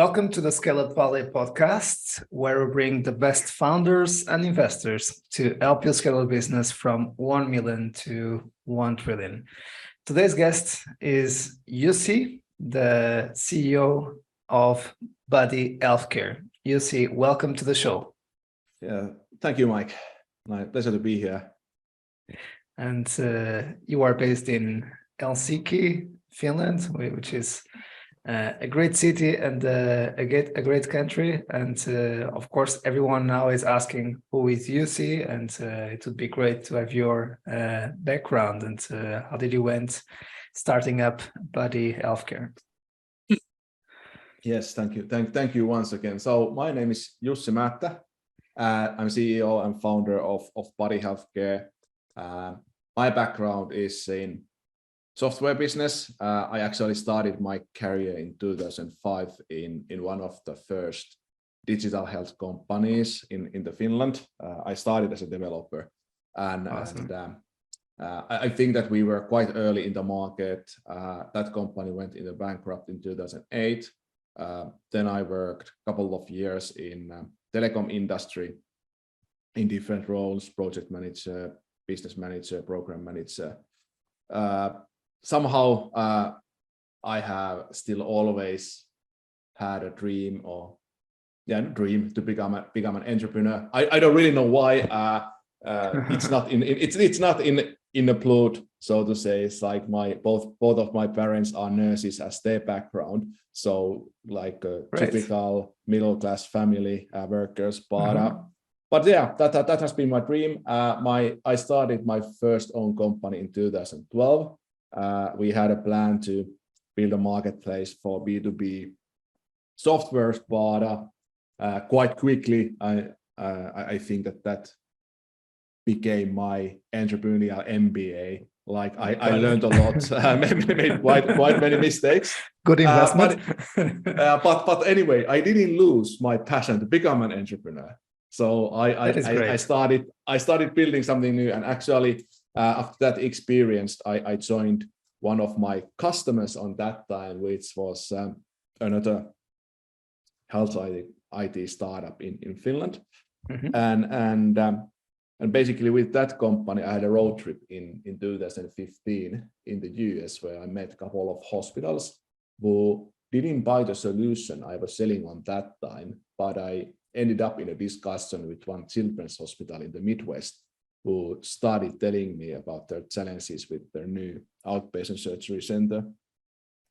Welcome to the Scale Up Valley podcast, where we bring the best founders and investors to help you scale a business from 1 million to 1 trillion. Today's guest is Jussi, the CEO of Buddy Healthcare. Jussi, welcome to the show. Yeah, thank you, Mike. My pleasure to be here. And you are based in Helsinki, Finland, which is a great city and a great country. And of course, everyone now is asking who is Jussi, and it would be great to have your background and how did you went starting up Buddy Healthcare? Yes, thank you. Thank you once again. So my name is Jussi Määttä. I'm CEO and founder of Buddy Healthcare. My background is in software business. I actually started my career in 2005 in one of the first digital health companies in the Finland. I started as a developer, and, awesome. I think that we were quite early in the market. That company went into bankrupt in 2008. Then I worked a couple of years in telecom industry in different roles: project manager, business manager, program manager. Somehow I have still always had a dream to become an entrepreneur. I don't really know why. It's not in the blood, so to say. It's like both of my parents are nurses as their background, so like a typical middle class family workers. But yeah, that has been my dream. I started my first own company in 2012. We had a plan to build a marketplace for B2B software, but quite quickly, I think that became my entrepreneurial MBA. Like I learned a lot, made quite many mistakes. Good investment. But anyway, I didn't lose my passion to become an entrepreneur. So I started building something new, and actually after that experience, I joined one of my customers on that time, which was another health IT startup in Finland. Mm-hmm. And basically with that company, I had a road trip in 2015 in the US, where I met a couple of hospitals who didn't buy the solution I was selling on that time, but I ended up in a discussion with one children's hospital in the Midwest, who started telling me about their challenges with their new outpatient surgery center.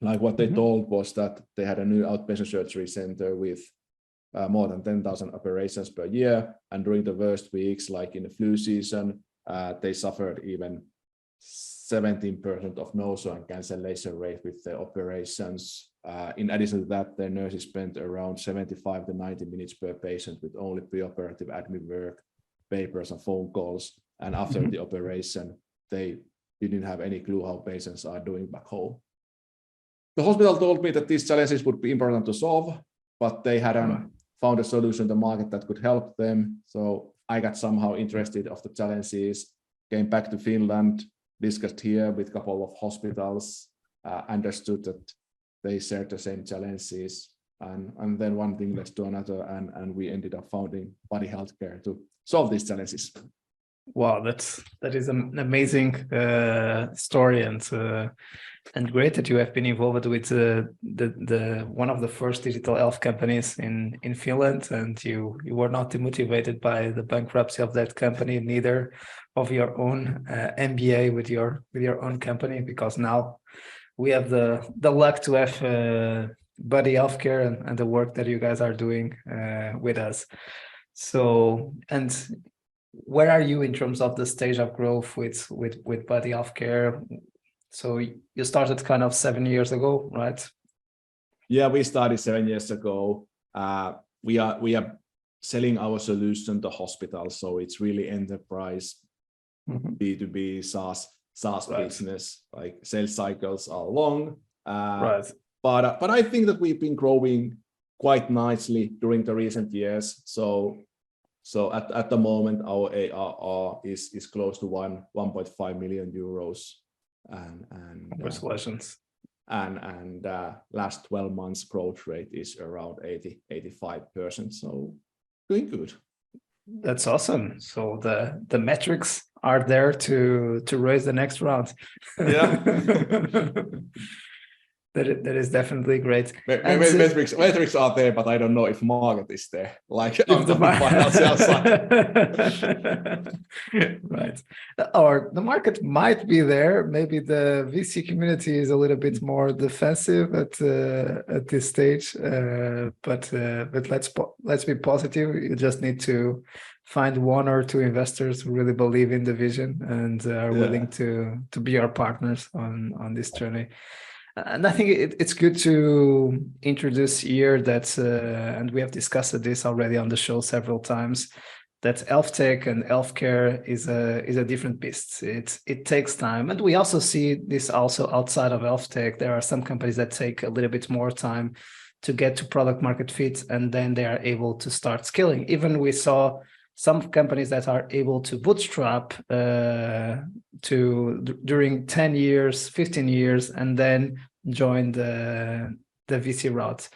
Like what they told was that they had a new outpatient surgery center with more than 10,000 operations per year. And during the worst weeks, like in the flu season, they suffered even 17% of no-show and cancellation rate with their operations. In addition to that, their nurses spent around 75 to 90 minutes per patient with only preoperative admin work, papers and phone calls, and after the operation, they didn't have any clue how patients are doing back home. The hospital told me that these challenges would be important to solve, but they hadn't found a solution in the market that could help them. So I got somehow interested of the challenges, came back to Finland, discussed here with a couple of hospitals, understood that they shared the same challenges, and then one thing led to another, and we ended up founding Buddy Healthcare to solve these challenges. Wow, that is an amazing story, and great that you have been involved with the one of the first digital health companies in Finland, and you were not demotivated by the bankruptcy of that company, neither of your own MBA with your own company, because now we have the luck to have Buddy Healthcare and the work that you guys are doing with us. So, and where are you in terms of the stage of growth with Buddy Healthcare? So you started kind of 7 years ago, right? Yeah, we started 7 years ago. We are selling our solution to hospitals, so it's really enterprise B2B SaaS business. Like sales cycles are long, right? But I think that we've been growing quite nicely during the recent years. So at the moment, our ARR is close to 1.5 million euros, and congratulations. and last 12 months growth rate is around 85%. So doing good. That's awesome. So the metrics are there to raise the next round. Yeah. That is definitely great. Metrics are there, but I don't know if market is there. Like on the financial side. Right. Or the market might be there. Maybe the VC community is a little bit more defensive at this stage. But let's be positive. You just need to find one or two investors who really believe in the vision and are willing to be our partners on this journey. And I think it's good to introduce here that, and we have discussed this already on the show several times, that healthtech and healthcare is a different beast. It takes time, and we also see this also outside of healthtech. There are some companies that take a little bit more time to get to product market fit, and then they are able to start scaling. Even we saw some companies that are able to bootstrap during 10 years, 15 years, and then join the VC route.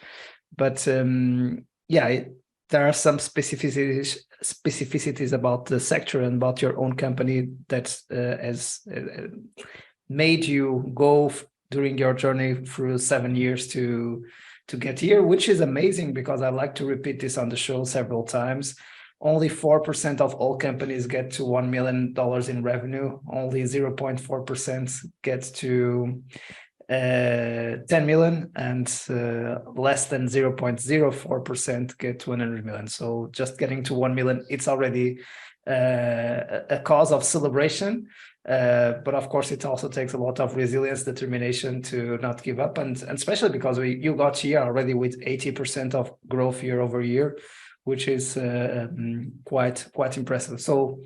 But there are some specificities about the sector and about your own company that has made you go during your journey through 7 years to get here, which is amazing, because I like to repeat this on the show several times. Only 4% of all companies get to $1 million in revenue. Only 0.4% gets to 10 million, and less than 0.04% get to 100 million. So just getting to 1 million, it's already a cause of celebration. But of course, it also takes a lot of resilience, determination to not give up, and especially because you got here already with 80% of growth year over year, which is quite impressive. So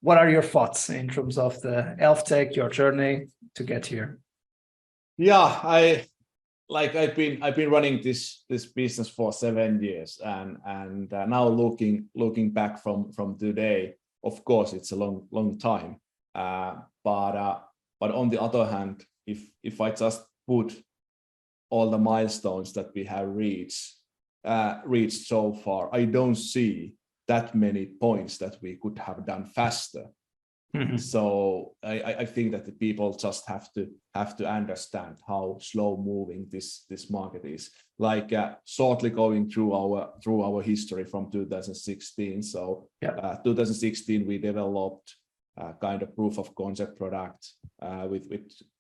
what are your thoughts in terms of the healthtech, your journey to get here? Yeah, I've been running this business for 7 years, and now looking back from today, of course it's a long time. But on the other hand, if I just put all the milestones that we have reached so far, I don't see that many points that we could have done faster. Mm-hmm. So I think that the people just have to understand how slow moving this market is. Like shortly going through our history from 2016. So 2016 we developed a kind of proof of concept product with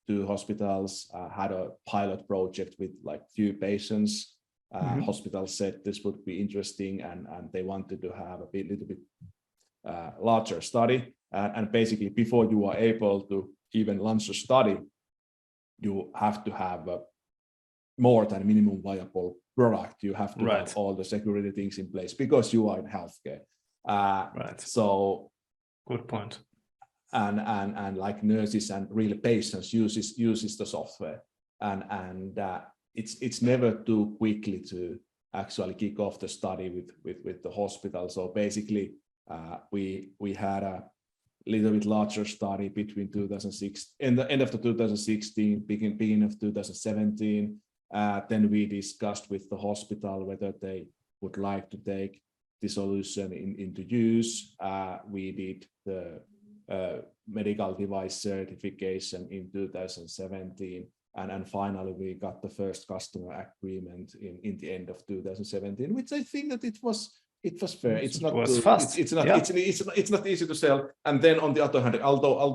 2 hospitals. Had a pilot project with like few patients. Hospital said this would be interesting, and they wanted to have a little bit larger study. And basically, before you are able to even launch a study, you have to have more than minimum viable product. You have to have all the security things in place because you are in healthcare. So good point. And like nurses and real patients uses the software, and it's never too quickly to actually kick off the study with the hospital. So basically, we had a little bit larger study between 2006 and the end of the 2016, beginning of 2017. Then we discussed with the hospital whether they would like to take the solution into use. We did the medical device certification in 2017. And finally, we got the first customer agreement in the end of 2017, which I think that it was fair. It's not fast. It's not easy to sell. And then on the other hand, although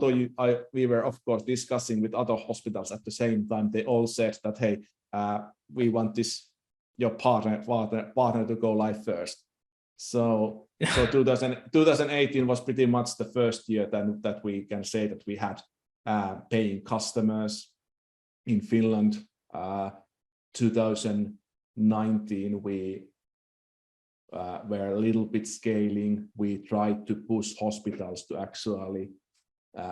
we were of course discussing with other hospitals at the same time, they all said that, hey, we want your partner to go live first. So 2018 was pretty much the first year then that we can say that we had paying customers in Finland. 2019 we were a little bit scaling. We tried to push hospitals to actually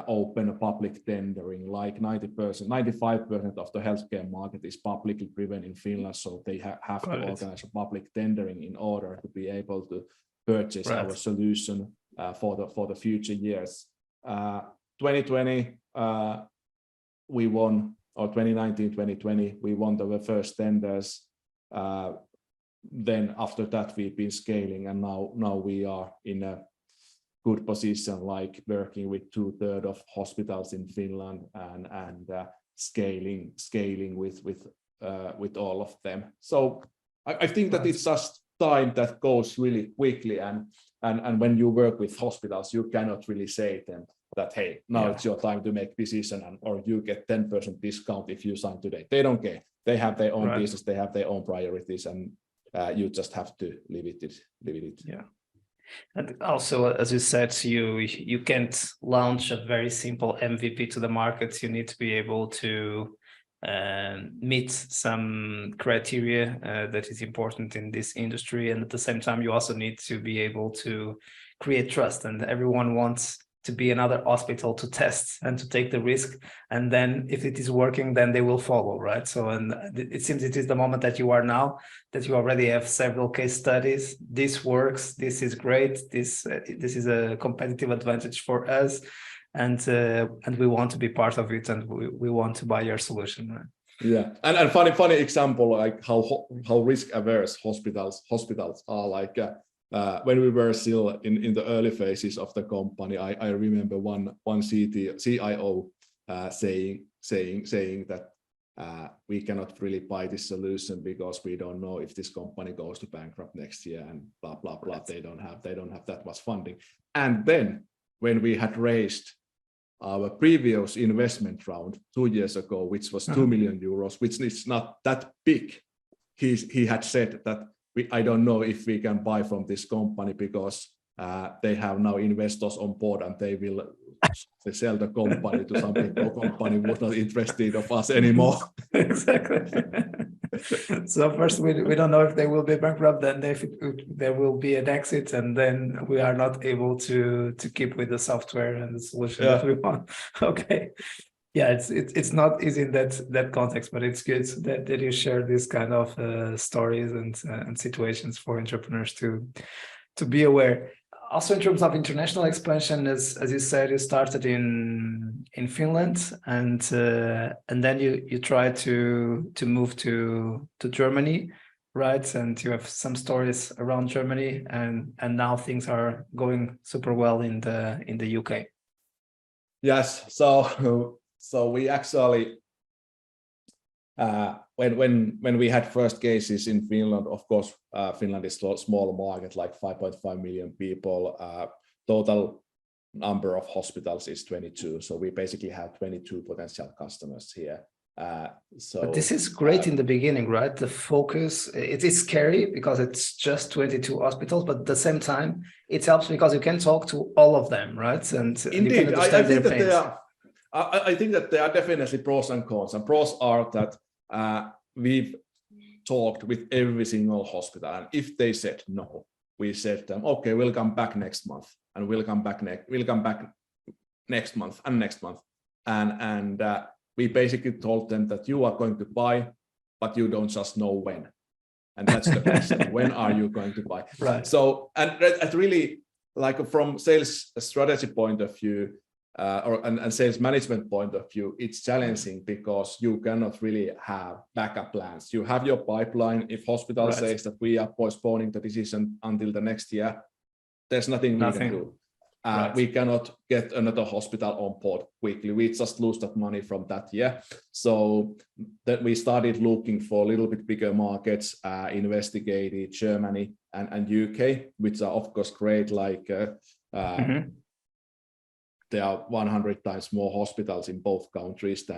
open a public tendering. Like 95% of the healthcare market is publicly driven in Finland, so they have to organize a public tendering in order to be able to purchase our solution for the future years. 2020 we won or 2019, 2020, we won the first tenders. Then after that, we've been scaling, and now we are in a good position, like working with 2/3 of hospitals in Finland and scaling with all of them. So I think that it's just time that goes really quickly, and when you work with hospitals, you cannot really say them that, hey, now it's your time to make decision, or you get 10% discount if you sign today. They don't care. They have their own business, they have their own priorities, and you just have to live it. Yeah. And also, as you said, you can't launch a very simple MVP to the market. You need to be able to meet some criteria that is important in this industry, and at the same time, you also need to be able to create trust. And everyone wants to be another hospital to test and to take the risk, and then if it is working, then they will follow, right? So, and it seems it is the moment that you are now, that you already have several case studies. This works. This is great. This is a competitive advantage for us, and we want to be part of it, and we want to buy your solution. Right? Yeah, and funny example, like how risk averse hospitals are. Like when we were still in the early phases of the company, I remember one CIO saying that we cannot really buy this solution because we don't know if this company goes to bankrupt next year, and blah blah blah. They don't have that much funding. And then when we had raised our previous investment round 2 years ago, which was 2 million euros, which is not that big, he had said that I don't know if we can buy from this company because they have now investors on board, and they sell the company to some big company who was not interested of us anymore. Exactly. So first, we don't know if they will be bankrupt, then there will be an exit, and then we are not able to keep with the software and the solution that we want. Okay. Yeah, it's not easy in that context, but it's good that you share these kind of stories and situations for entrepreneurs to be aware. Also, in terms of international expansion, as you said, you started in Finland, and then you tried to move to Germany, right? And you have some stories around Germany, and now things are going super well in the UK. Yes, so we actually, when we had first cases in Finland, of course, Finland is a small market, like 5.5 million people. Total number of hospitals is 22. So we basically have 22 potential customers here. But this is great in the beginning, right? The focus, it is scary because it's just 22 hospitals, but at the same time, it helps because you can talk to all of them, right? And indeed, you can understand their pains. I think that there are definitely pros and cons. And pros are that we've talked with every single hospital, and if they said no, we said to them, okay, we'll come back next month, and we'll come back next month and next month, and we basically told them that you are going to buy, but you don't just know when, and that's the question. When are you going to buy? Right. So, and really, like from sales strategy point of view, and sales management point of view, it's challenging because you cannot really have backup plans. You have your pipeline. If hospital says that we are postponing the decision until the next year, there's nothing we can do. We cannot get another hospital on board quickly. We just lose that money from that year. So that we started looking for a little bit bigger markets, investigated Germany and UK, which are of course great. Like there are 100 times more hospitals in both countries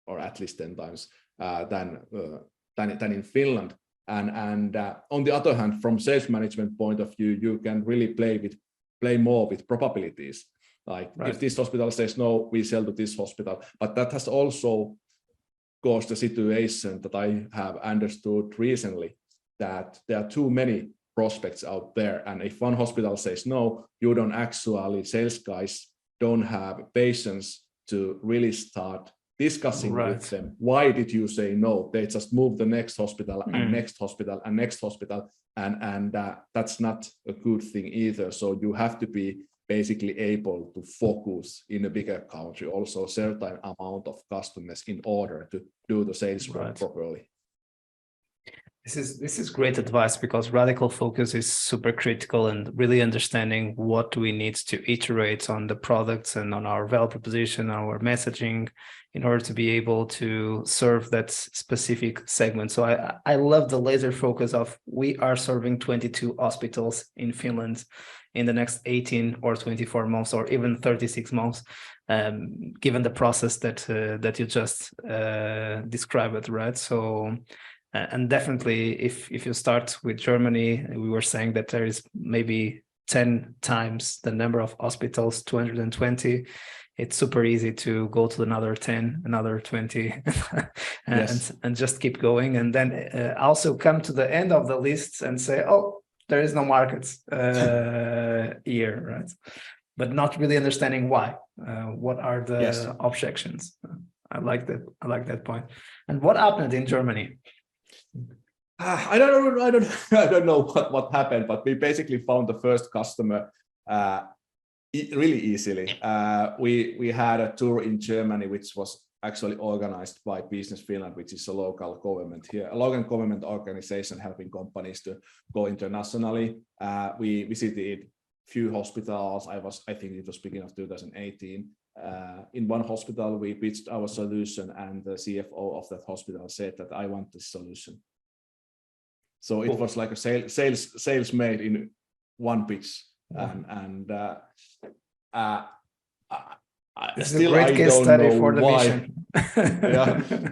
or at least 10 times than in Finland. And on the other hand, from sales management point of view, you can really play more with probabilities. Like if this hospital says no, we sell to this hospital. But that has also caused a situation that I have understood recently, that there are too many prospects out there. And if one hospital says no, you don't actually, sales guys don't have patience to really start discussing with them. Why did you say no? They just move the next hospital and next hospital and next hospital, and that's not a good thing either. So you have to be basically able to focus in a bigger country also certain amount of customers in order to do the sales work properly. This is great advice, because radical focus is super critical, and really understanding what we need to iterate on the products and on our value proposition, our messaging, in order to be able to serve that specific segment. So I love the laser focus of, we are serving 22 hospitals in Finland in the next 18 or 24 months, or even 36 months, given the process that you just described, right? So. And definitely, if you start with Germany, we were saying that there is maybe 10 times the number of hospitals, 220. It's super easy to go to another 10, another 20, and just keep going. And then also come to the end of the list and say, oh, there is no market here, right? But not really understanding why. What are the objections? I like that point. And what happened in Germany? I don't know what happened, but we basically found the first customer really easily. We had a tour in Germany, which was actually organized by Business Finland, which is a local government here, a local government organization helping companies to go internationally. We visited few hospitals. I think it was beginning of 2018. In one hospital, we pitched our solution, and the CFO of that hospital said that I want this solution. So it was like a sales made in one pitch, and still I don't know why.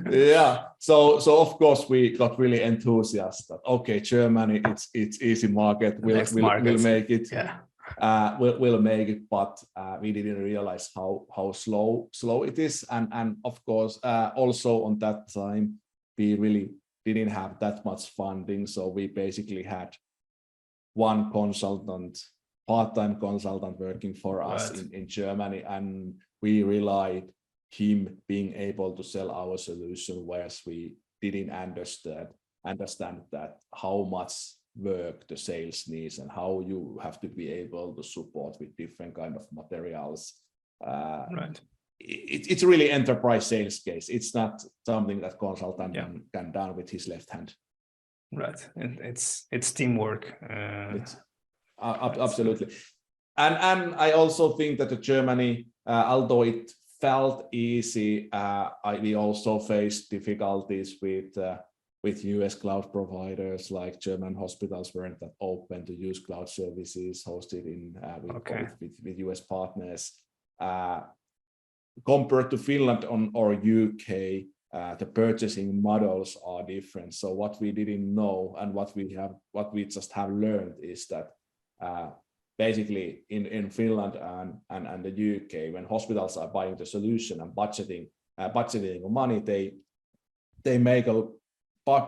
Yeah. So of course we got really enthusiastic. Okay, Germany, it's easy market. We'll make it. Yeah. We'll make it, but we didn't realize how slow it is, and of course also on that time we really didn't have that much funding, so we basically had one consultant, part-time consultant, working for us in Germany, and we relied him being able to sell our solution, whereas we didn't understand that how much work the sales needs and how you have to be able to support with different kind of materials. It's really enterprise sales case. It's not something that consultant can done with his left hand. Right, and it's teamwork. Absolutely, and I also think that Germany, although it felt easy, we also faced difficulties with US cloud providers. Like German hospitals weren't that open to use cloud services hosted in with US partners. Compared to Finland or UK, the purchasing models are different. So what we didn't know and what we just have learned is that basically in Finland and the UK, when hospitals are buying the solution and budgeting money, they make a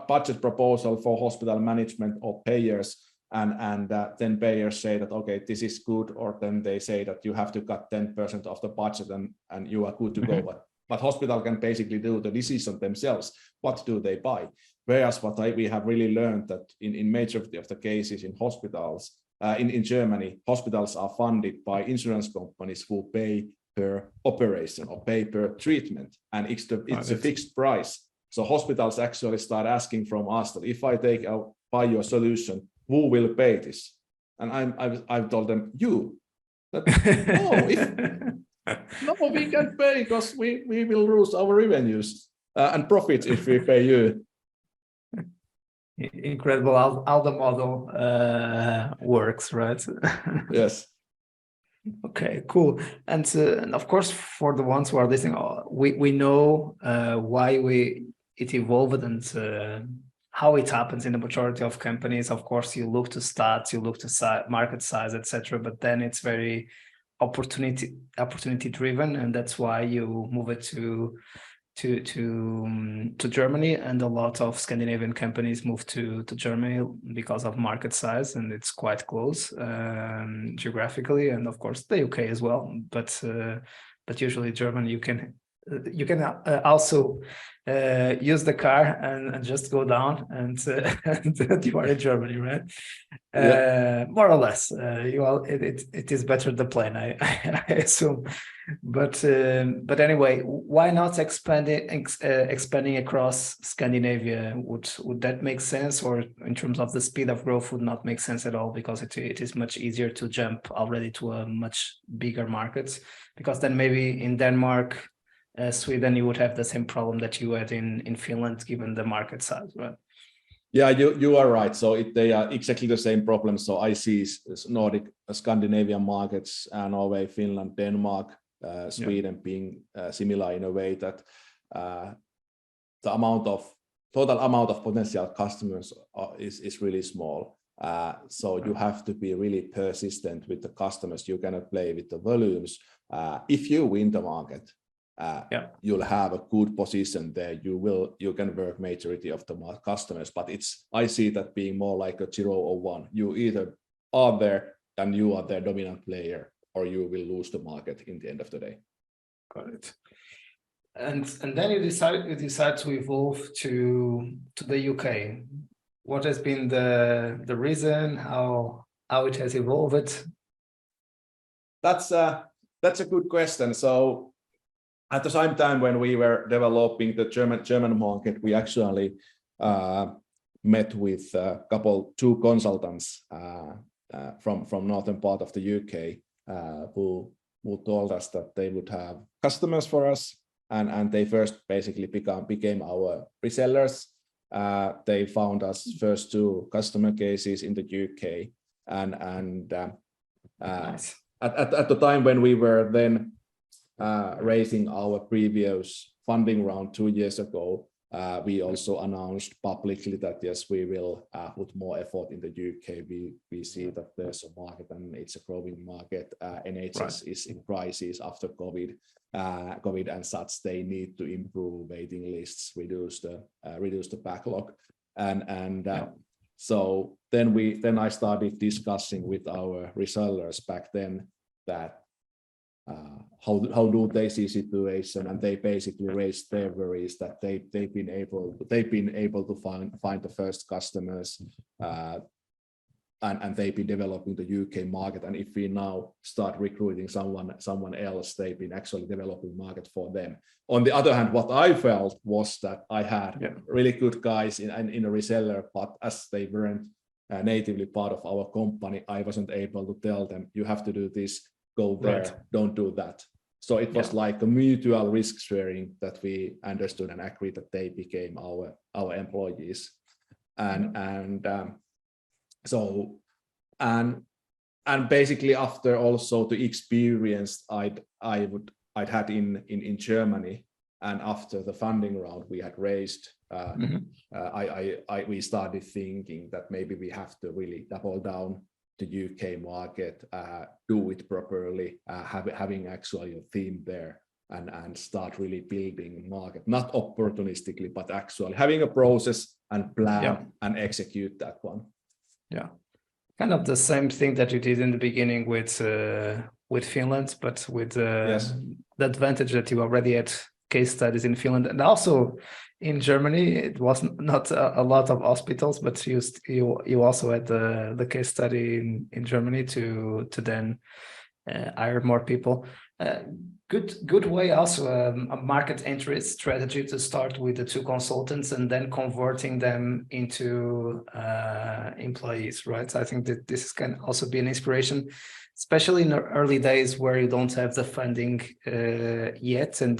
budget proposal for hospital management or payers, and then payers say that, okay, this is good, or then they say that you have to cut 10% of the budget and you are good to go. But hospital can basically do the decision themselves. What do they buy? Whereas we have really learned that in majority of the cases in hospitals, in Germany, hospitals are funded by insurance companies who pay per operation or pay per treatment, and it's a fixed price. So hospitals actually start asking from us that if I buy your solution, who will pay this? And I've told them, you. That, no, we can't pay because we will lose our revenues and profits if we pay you. Incredible how the model works, right? Yes. Okay, cool. And of course, for the ones who are listening, we know why it evolved and how it happens in the majority of companies. Of course, you look to stats, you look to market size, etc. But then it's very opportunity driven, and that's why you move it to Germany, and a lot of Scandinavian companies move to Germany because of market size, and it's quite close geographically, and of course the UK as well. But usually Germany, you can also use the car and just go down and you are in Germany, right? More or less. It is better the plan, I assume. But anyway, why not expanding across Scandinavia? Would that make sense, or in terms of the speed of growth, would not make sense at all, because it is much easier to jump already to a much bigger market? Because then maybe in Denmark, Sweden, you would have the same problem that you had in Finland, given the market size, right? Yeah, you are right. So they are exactly the same problem. So I see Nordic, Scandinavian markets, Norway, Finland, Denmark, Sweden being similar in a way that the total amount of potential customers is really small. So you have to be really persistent with the customers. You cannot play with the volumes. If you win the market, you'll have a good position there. You can work majority of the customers, but I see that being more like a 0 or 1. You either are there and you are the dominant player, or you will lose the market in the end of the day. Got it. And then you decide to evolve to the UK. What has been the reason? How it has evolved? That's a good question. So at the same time when we were developing the German market, we actually met with two consultants from northern part of the UK who told us that they would have customers for us, and they first basically became our resellers. They found us first 2 customer cases in the UK, and Nice. At the time when we were then raising our previous funding round 2 years ago, we also announced publicly that yes, we will put more effort in the UK. We see that there's a market and it's a growing market. NHS is in crisis after COVID and such. They need to improve waiting lists, reduce the backlog, and so then I started discussing with our resellers back then that how do they see situation, and they basically raised their worries that they've been able to find the first customers, and they've been developing the UK market, and if we now start recruiting someone else, they've been actually developing market for them. On the other hand, what I felt was that I had really good guys in a reseller, but as they weren't natively part of our company, I wasn't able to tell them, you have to do this, go there, don't do that. So it was like a mutual risk sharing that we understood and agreed that they became our employees, and basically after also the experience I'd had in Germany, and after the funding round we had raised, we started thinking that maybe we have to really double down the UK market, do it properly, having actually a team there, and start really building market, not opportunistically, but actually having a process and plan and execute that one. Yeah, kind of the same thing that you did in the beginning with Finland, but with the advantage that you already had case studies in Finland, and also in Germany. It was not a lot of hospitals, but you also had the case study in Germany to then hire more people. Good way also, a market entry strategy to start with the 2 consultants and then converting them into employees, right? I think that this can also be an inspiration, especially in the early days where you don't have the funding yet, and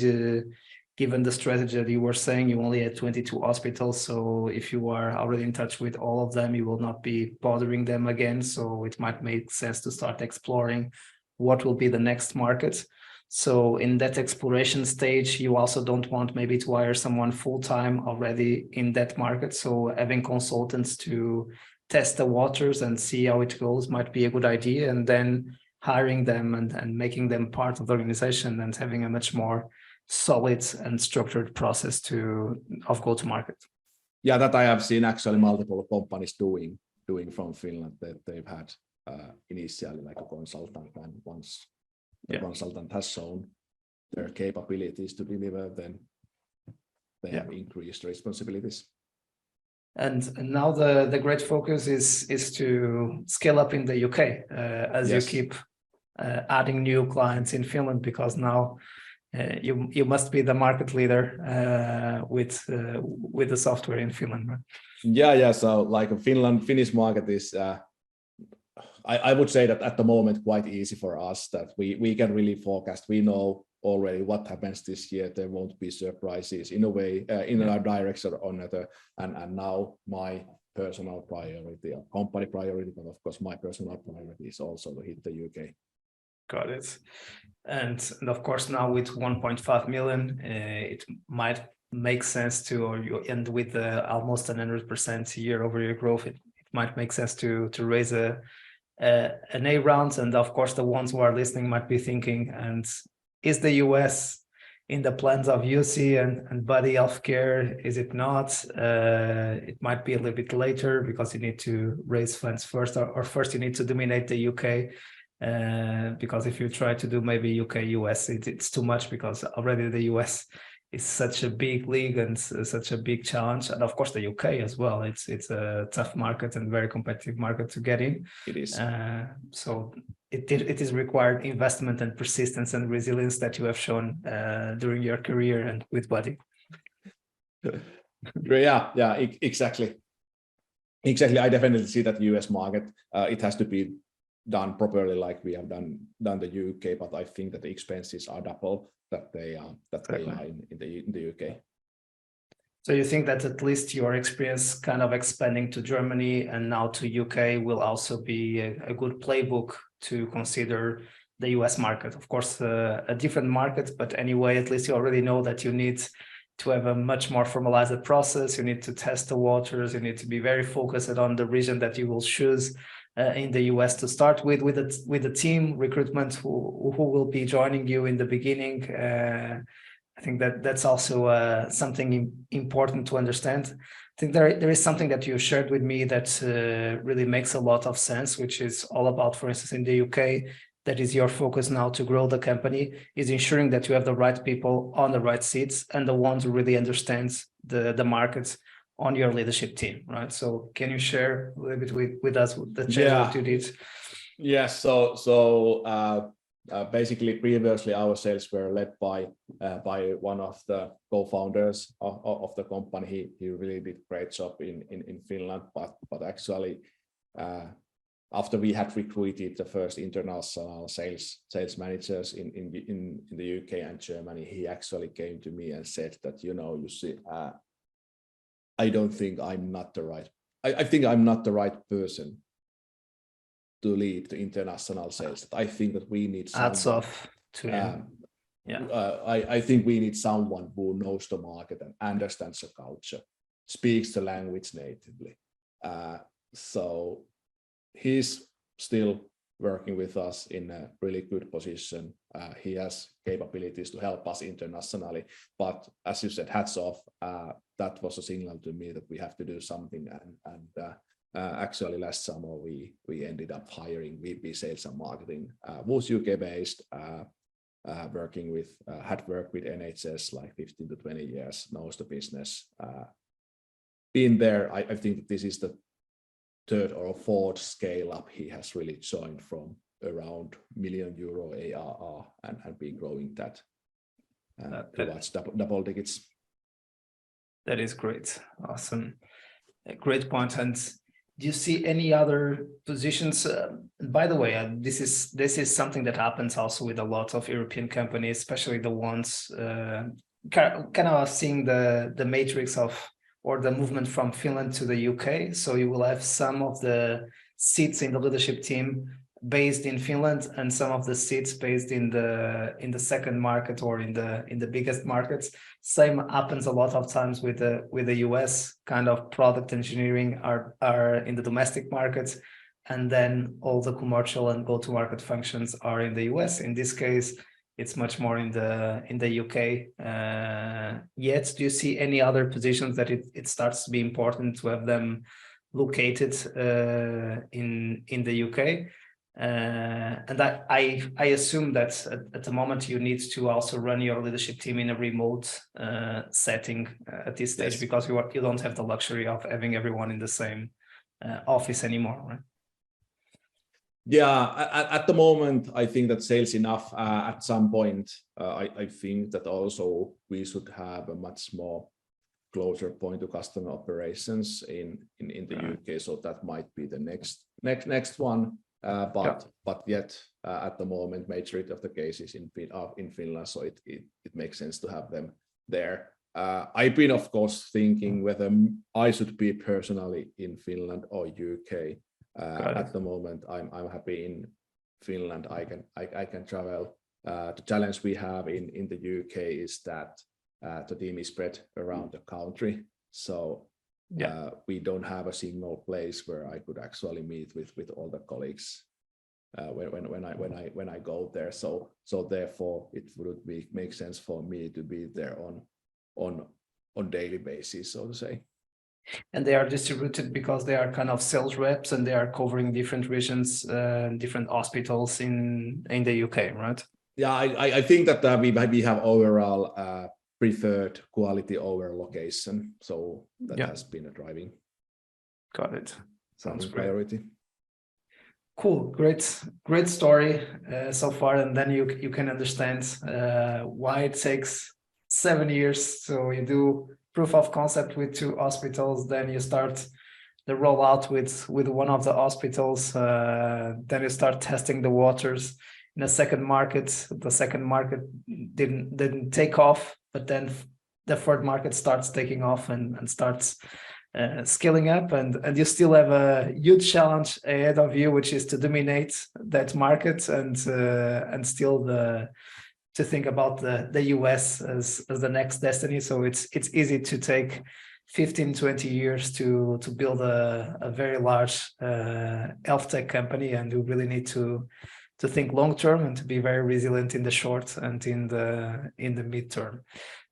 given the strategy that you were saying, you only had 22 hospitals. So if you are already in touch with all of them, you will not be bothering them again. So it might make sense to start exploring what will be the next market. So in that exploration stage, you also don't want maybe to hire someone full-time already in that market. So having consultants to test the waters and see how it goes might be a good idea, and then hiring them and making them part of the organization and having a much more solid and structured process of go-to-market. Yeah, that I have seen actually multiple companies doing from Finland, that they've had initially like a consultant, and once the consultant has shown their capabilities to deliver, then they have increased responsibilities. And now the great focus is to scale up in the UK as you keep adding new clients in Finland, because now you must be the market leader with the software in Finland, right? Yeah. So like Finnish market is, I would say that at the moment quite easy for us, that we can really forecast. We know already what happens this year. There won't be surprises in a way, in our direction or another. And now my personal priority, or company priority, but of course my personal priority is also to hit the UK. Got it. And of course now with 1.5 million, it might make sense to, or you end with almost 100% year-over-year growth. It might make sense to raise an A round. And of course the ones who are listening might be thinking, and is the US in the plans of Jussi and Buddy Healthcare? Is it not? It might be a little bit later, because you need to raise funds first, or first you need to dominate the UK. Because if you try to do maybe UK, US, it's too much, because already the US is such a big league and such a big challenge. And of course the UK as well. It's a tough market and very competitive market to get in. It is. So it is required investment and persistence and resilience that you have shown during your career and with Buddy. Yeah, exactly. I definitely see that US market, it has to be done properly, like we have done the UK, but I think that the expenses are double that they are in the UK. So you think that at least your experience kind of expanding to Germany and now to UK will also be a good playbook to consider the US market? Of course, a different market, but anyway, at least you already know that you need to have a much more formalized process. You need to test the waters. You need to be very focused on the region that you will choose in the US to start with the team recruitment who will be joining you in the beginning. I think that's also something important to understand. I think there is something that you shared with me that really makes a lot of sense, which is all about, for instance, in the UK, that is your focus now to grow the company, is ensuring that you have the right people on the right seats and the ones who really understands the markets on your leadership team, right? So can you share a little bit with us the change that you did? Yes. So basically, previously our sales were led by one of the co-founders of the company. He really did a great job in Finland, but actually after we had recruited the first international sales managers in the UK and Germany, he actually came to me and said that, you see, I don't think I'm not the right. I think I'm not the right person to lead the international sales. I think that we need someone. Hats off to him. I think we need someone who knows the market and understands the culture, speaks the language natively. So he's still working with us in a really good position. He has capabilities to help us internationally. But as you said, hats off. That was a signal to me that we have to do something. And actually last summer, we ended up hiring VP Sales and Marketing, who's UK based, had worked with NHS like 15 to 20 years, knows the business. Been there, I think this is the third or fourth scale up he has really joined from around €1 million ARR and been growing that towards double digits. That is great. Awesome. A great point. And do you see any other positions? By the way, this is something that happens also with a lot of European companies, especially the ones kind of seeing the matrix of or the movement from Finland to the UK. So you will have some of the seats in the leadership team based in Finland and some of the seats based in the second market or in the biggest markets. Same happens a lot of times with the US. Kind of product engineering are in the domestic markets, and then all the commercial and go-to-market functions are in the US. In this case, it's much more in the UK. Yet, do you see any other positions that it starts to be important to have them located in the UK? And I assume that at the moment you need to also run your leadership team in a remote setting at this stage, yes, because you don't have the luxury of having everyone in the same office anymore, right? Yeah, at the moment, I think that sales enough. At some point, I think that also we should have a much more closer point to customer operations in the UK. So that might be the next one. But yet at the moment, majority of the cases in Finland, so it makes sense to have them there. I've been, of course, thinking whether I should be personally in Finland or UK. At the moment, I'm happy in Finland. I can travel. The challenge we have in the UK is that the team is spread around the country, so we don't have a single place where I could actually meet with all the colleagues when I go there. So therefore, it would make sense for me to be there on daily basis, so to say. And they are distributed because they are kind of sales reps and they are covering different regions, different hospitals in the UK, right? Yeah, I think that we have overall preferred quality over location, so that has been a driving. Got it. Sounds priority. Great. Cool, great story so far, and then you can understand why it takes 7 years. So you do proof of concept with 2 hospitals, then you start the rollout with one of the hospitals, then you start testing the waters in a second market. The second market didn't take off, but then the third market starts taking off and starts scaling up, and you still have a huge challenge ahead of you, which is to dominate that market and still to think about the US as the next destiny. So it's easy to take 15-20 years to build a very large health tech company, and you really need to think long term and to be very resilient in the short and in the midterm.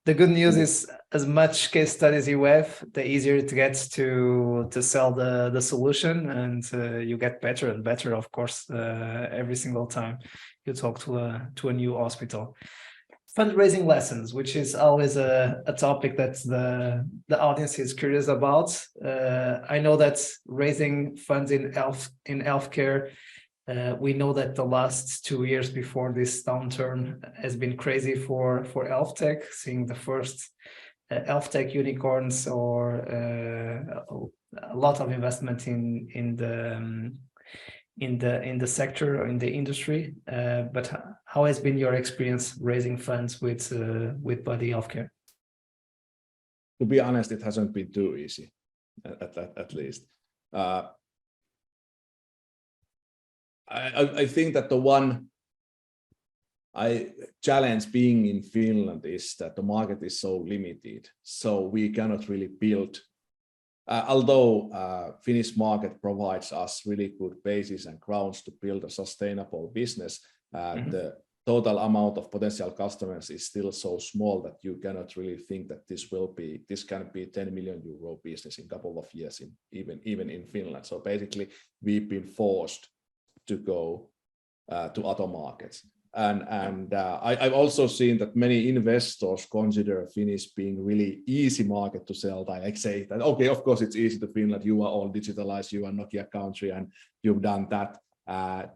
The good news is, as much case studies you have, the easier it gets to sell the solution, and you get better and better, of course, every single time you talk to a new hospital. Fundraising lessons, which is always a topic that the audience is curious about. I know that raising funds in healthcare, we know that the last 2 years before this downturn has been crazy for health tech, seeing the first health tech unicorns or a lot of investment in the sector or in the industry. But how has been your experience raising funds with Buddy Healthcare? To be honest, it hasn't been too easy, at least. I think that the one challenge being in Finland is that the market is so limited, so we cannot really build. Although Finnish market provides us really good basis and grounds to build a sustainable business, the total amount of potential customers is still so small that you cannot really think that this can be 10 million euro business in a couple of years, even in Finland. So basically, we've been forced to go to other markets. And I've also seen that many investors consider Finnish being really easy market to sell. Like say that, okay, of course it's easy to Finland, you are all digitalized, you are Nokia country and you've done that.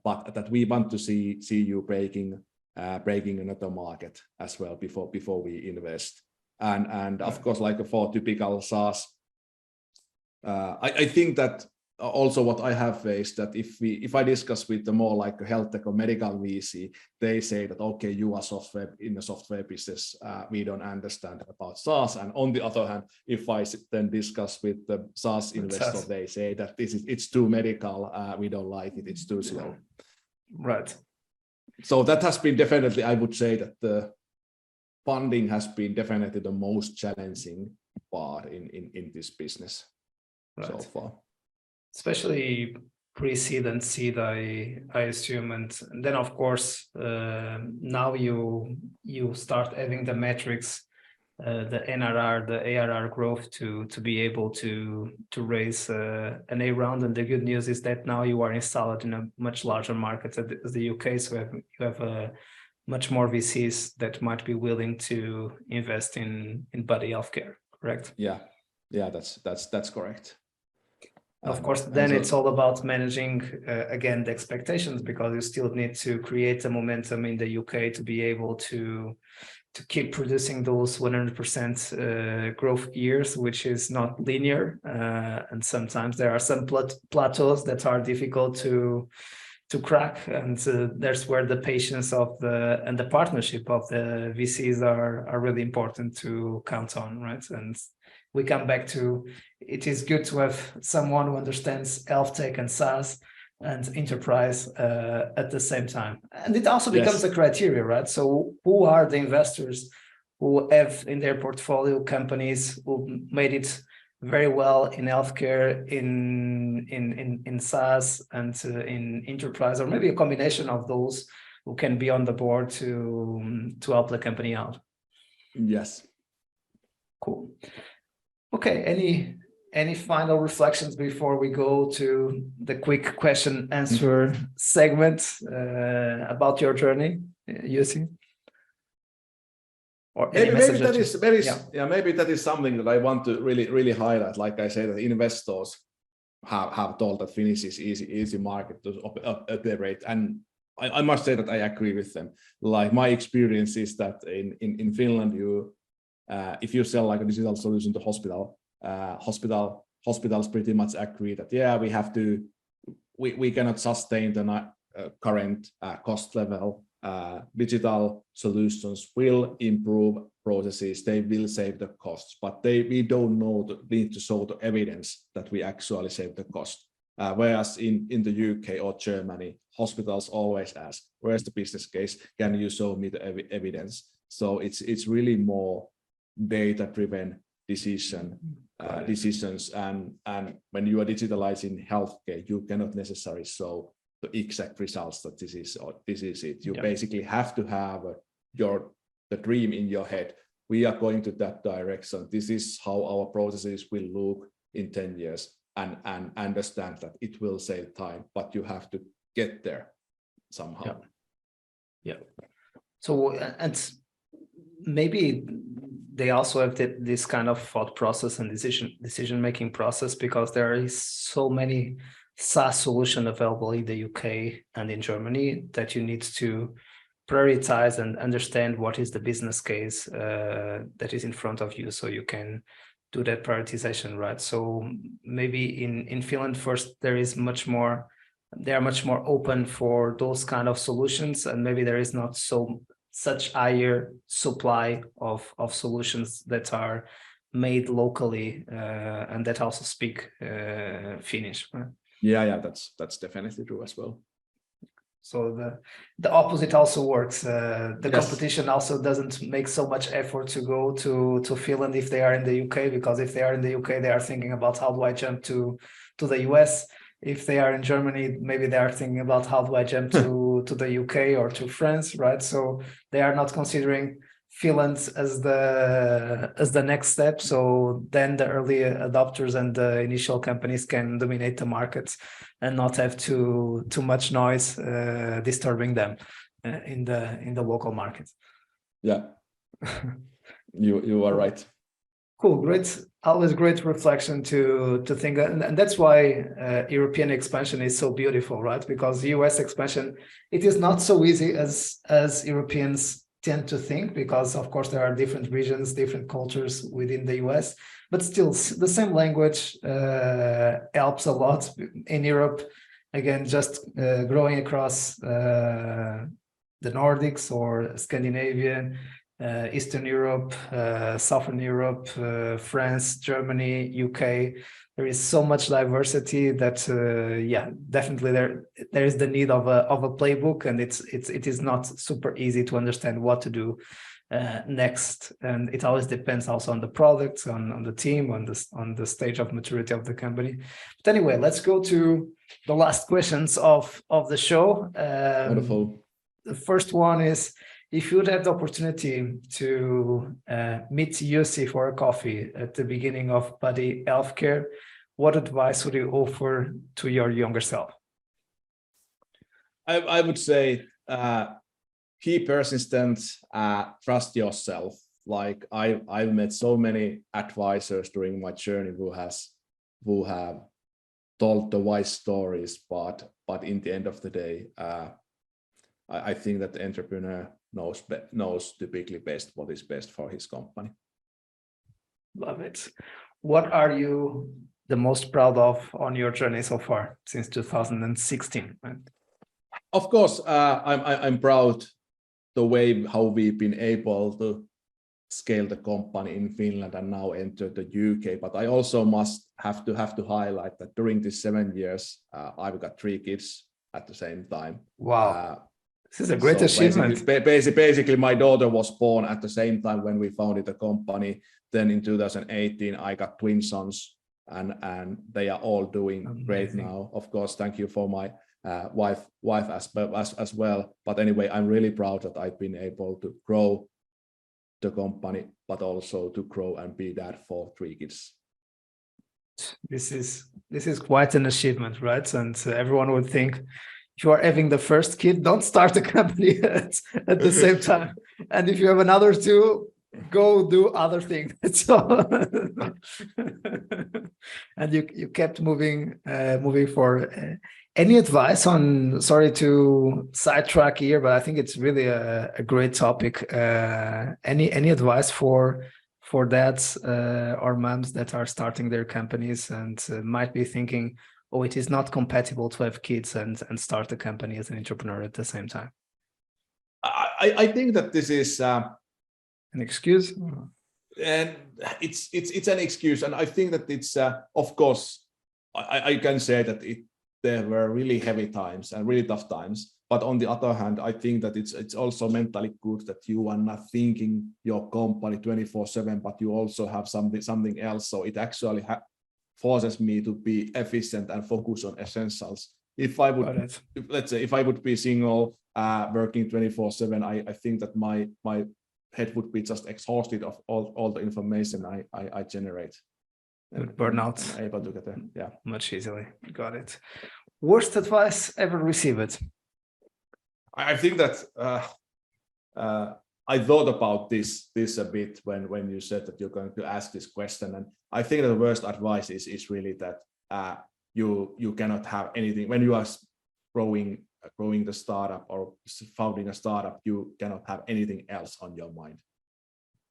But that we want to see you breaking another market as well before we invest. And of course, like for typical SaaS, I think that also what I have faced, that if I discuss with the more like a health tech or medical VC, they say that, okay, you are in the software business, we don't understand about SaaS. And on the other hand, if I then discuss with the SaaS investor, they say that it's too medical, we don't like it, it's too slow. Right. So that has been definitely, I would say that the funding has been definitely the most challenging part in this business so far. Especially pre-seed and seed, I assume, and then of course now you start having the metrics the NRR, the ARR growth to be able to raise an A round. And the good news is that now you are installed in a much larger market as the UK, so you have much more VCs that might be willing to invest in body healthcare. Correct? Yeah, that's correct. Of course, then it's all about managing, again, the expectations, because you still need to create a momentum in the UK to be able to keep producing those 100% growth years, which is not linear. And sometimes there are some plateaus that are difficult to crack. And that's where the patience and the partnership of the VCs are really important to count on, right? And we come back to, it is good to have someone who understands health tech and SaaS and enterprise at the same time. And it also becomes a criteria, right? So who are the investors who have in their portfolio companies who made it very well in healthcare, in SaaS, and in enterprise, or maybe a combination of those who can be on the board to help the company out? Yes. Cool. Okay, any final reflections before we go to the quick question answer segment about your journey, Jussi? Or maybe that is something that I want to really highlight. Like I said, that investors have told that Finnish is easy market to operate, and I must say that I agree with them. Like, my experience is that in Finland, if you sell like a digital solution to hospitals pretty much agree that we cannot sustain the current cost level. Digital solutions will improve processes, they will save the costs, but we don't need to show the evidence that we actually save the cost. Whereas in the UK or Germany, hospitals always ask, where's the business case? Can you show me the evidence? So it's really more data-driven decisions, and when you are digitalizing healthcare, you cannot necessarily show the exact results that this is it. You basically have to have the dream in your head. We are going to that direction. This is how our processes will look in 10 years, and understand that it will save time, but you have to get there somehow. Yeah. So, and maybe they also have this kind of thought process and decision-making process, because there is so many SaaS solution available in the UK and in Germany that you need to prioritize and understand what is the business case that is in front of you, so you can do that prioritization, right? So maybe in Finland first, they are much more open for those kind of solutions, and maybe there is not such higher supply of solutions that are made locally and that also speak Finnish, right? Yeah, that's definitely true as well. So the opposite also works. The competition also doesn't make so much effort to go to Finland if they are in the UK, because if they are in the UK, they are thinking about how do I jump to the US. If they are in Germany, maybe they are thinking about how do I jump to the UK or to France, right? So they are not considering Finland as the next step. So then the early adopters and the initial companies can dominate the market and not have too much noise disturbing them in the local market. Yeah, you are right. Cool, great. Always great reflection to think, and that's why European expansion is so beautiful, right? Because US expansion, it is not so easy as Europeans tend to think, because of course there are different regions, different cultures within the US, but still the same language helps a lot in Europe. Again, just growing across the Nordics or Scandinavia, Eastern Europe, Southern Europe, France, Germany, UK. There is so much diversity that, definitely there is the need of a playbook, and it is not super easy to understand what to do next. And it always depends also on the product, on the team, on the stage of maturity of the company. But anyway, let's go to the last questions of the show. Wonderful. The first one is, if you would have the opportunity to meet Jussi for a coffee at the beginning of Buddy Healthcare, what advice would you offer to your younger self? I would say keep persistent, trust yourself. Like I've met so many advisors during my journey who have told the wise stories, but in the end of the day, I think that the entrepreneur knows typically best what is best for his company. Love it. What are you the most proud of on your journey so far since 2016? Right? Of course, I'm proud the way how we've been able to scale the company in Finland and now enter the UK. But I also must have to highlight that during these 7 years, I've got 3 kids at the same time. Wow. This is a great achievement. Basically, my daughter was born at the same time when we founded the company. Then in 2018, I got twin sons, and they are all doing great now. Of course, thank you for my wife as well. But anyway, I'm really proud that I've been able to grow the company, but also to grow and be dad for 3 kids. This is quite an achievement, right? And everyone would think, if you are having the first kid, don't start a company at the same time. And if you have another 2, go do other things. So, and you kept moving forward. Any advice on, sorry to sidetrack here, but I think it's really a great topic. Any advice for dads or moms that are starting their companies and might be thinking, oh, it is not compatible to have kids and start a company as an entrepreneur at the same time? I think that this is an excuse, and it's an excuse, and I think that it's of course I can say that there were really heavy times and really tough times, but on the other hand, I think that it's also mentally good that you are not thinking your company 24/7, but you also have something else. So it actually forces me to be efficient and focus on essentials. If I would, let's say, if I would be single, working 24/7, I think that my head would be just exhausted of all the information I generate. Would burn out. Able to get there, yeah, much easily. Got it. Worst advice ever received? I think that I thought about this a bit when you said that you're going to ask this question, and I think that the worst advice is really that you cannot have anything when you are growing the startup or founding a startup. You cannot have anything else on your mind,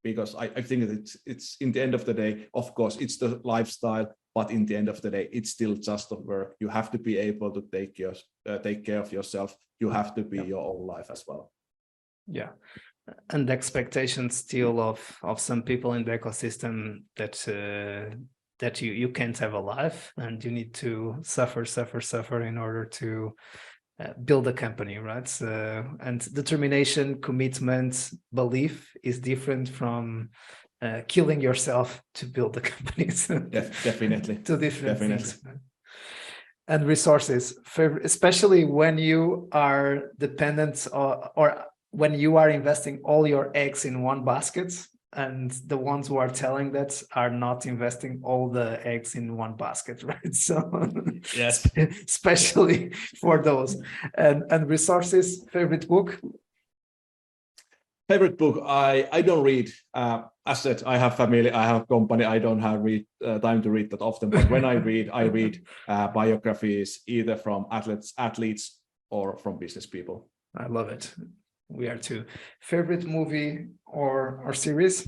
because I think that it's in the end of the day, of course, it's the lifestyle, but in the end of the day, it's still just the work. You have to be able to take care of yourself. You have to be your own life as well. Yeah. And the expectation still of some people in the ecosystem that you can't have a life and you need to suffer in order to build a company, right? And determination, commitment, belief is different from killing yourself to build the companies. Definitely. Two different things. And resources, especially when you are dependent or when you are investing all your eggs in one basket, and the ones who are telling that are not investing all the eggs in one basket, right? So yes, especially for those. And resources, favorite book? Favorite book, I don't read. As said, I have family, I have company, I don't have time to read that often, but when I read biographies either from athletes or from business people. I love it. We are too. Favorite movie or series?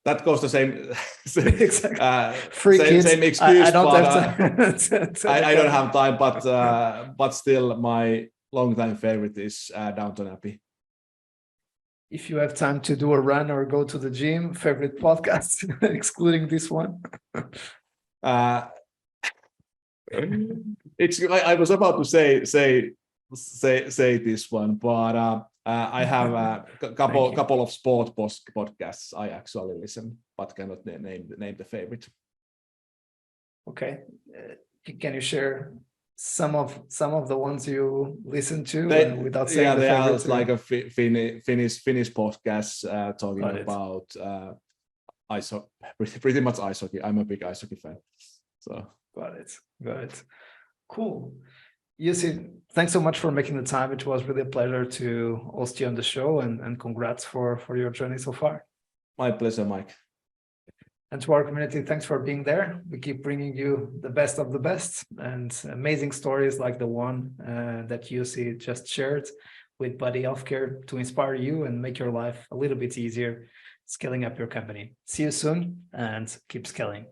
That goes the same. Free kids. Same excuse. I don't have time. I don't have time, but still, my long-time favorite is Downton Abbey. If you have time to do a run or go to the gym, favorite podcast, excluding this one. I was about to say this one, but I have a couple of sport podcasts I actually listen, but cannot name the favorite. Okay, can you share some of the ones you listen to without saying yeah, the they are favorites, like a Finnish podcast talking about pretty much ice hockey. I'm a big ice hockey fan. So got it. Cool. Jussi, thanks so much for making the time. It was really a pleasure to host you on the show, and congrats for your journey so far. My pleasure, Mike. And to our community, thanks for being there. We keep bringing you the best of the best and amazing stories like the one that Jussi just shared with Buddy Healthcare to inspire you and make your life a little bit easier scaling up your company. See you soon and keep scaling.